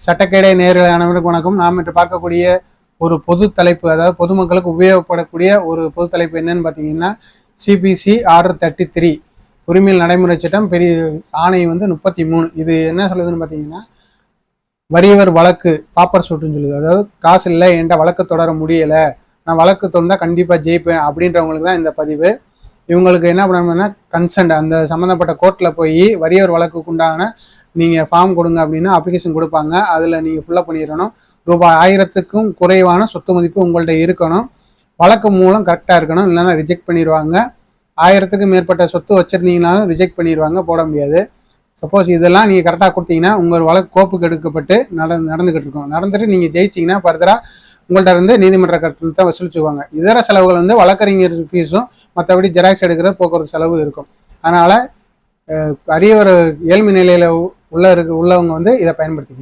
சட்டக்கேடை நேயர்கள் அனைவருக்கும் வணக்கம். நாம் இன்று பார்க்கக்கூடிய ஒரு பொது தலைப்பு, அதாவது பொதுமக்களுக்கு உபயோகப்படக்கூடிய ஒரு பொது தலைப்பு என்னன்னு பார்த்தீங்கன்னா, சிபிசி ஆர்டர் 33 உரிமையில் நடைமுறை சட்டம் பெரிய ஆணை 33. இது என்ன சொல்லுதுன்னு பார்த்தீங்கன்னா, வறியவர் வழக்கு பாப்பர் சூட்டுன்னு சொல்லுது. அதாவது காசு இல்லை, என்கிட்ட வழக்கு தொடர முடியலை, நான் வழக்கு தொடர்ந்தால் கண்டிப்பாக ஜெயிப்பேன் அப்படின்றவங்களுக்கு தான் இந்த பதிவு. இவங்களுக்கு என்ன பண்ணணும்னா, கன்சென்ட் அந்த சம்மந்தப்பட்ட கோர்ட்டில் போய் வறியவர் வழக்குக்கு உண்டான நீங்கள் ஃபார்ம் கொடுங்க அப்படின்னா அப்ளிகேஷன் கொடுப்பாங்க. அதில் நீங்கள் ஃபுல்லாக பண்ணிடணும். ரூபாய் 1000க்கும் குறைவான சொத்து மதிப்பு உங்கள்கிட்ட இருக்கணும். வழக்கு மூலம் கரெக்டாக இருக்கணும், இல்லைன்னா ரிஜெக்ட் பண்ணிடுவாங்க. 1000க்கு மேற்பட்ட சொத்து வச்சுருந்தீங்கனாலும் ரிஜெக்ட் பண்ணிடுவாங்க, போட முடியாது. சப்போஸ் இதெல்லாம் நீங்கள் கரெக்டாக கொடுத்தீங்கன்னா உங்கள் வழக்கு கோப்புக்கு எடுக்கப்பட்டு நடந்துக்கிட்டு இருக்கும். நடந்துட்டு நீங்கள் ஜெயிச்சிங்கன்னா ஃபர்தராக உங்கள்கிட்ட இருந்து நீதிமன்ற கட்டணத்தை வசூலிச்சுவாங்க. இதர செலவுகள் வழக்கறிஞர் ஃபீஸும் மற்றபடி ஜெராக்ஸ் எடுக்கிற போக்குவரத்து செலவு இருக்கும். அதனால் அரிய ஒரு ஏழ்மை நிலையில் உள்ளவங்க இதை பயன்படுத்திக்கணும்.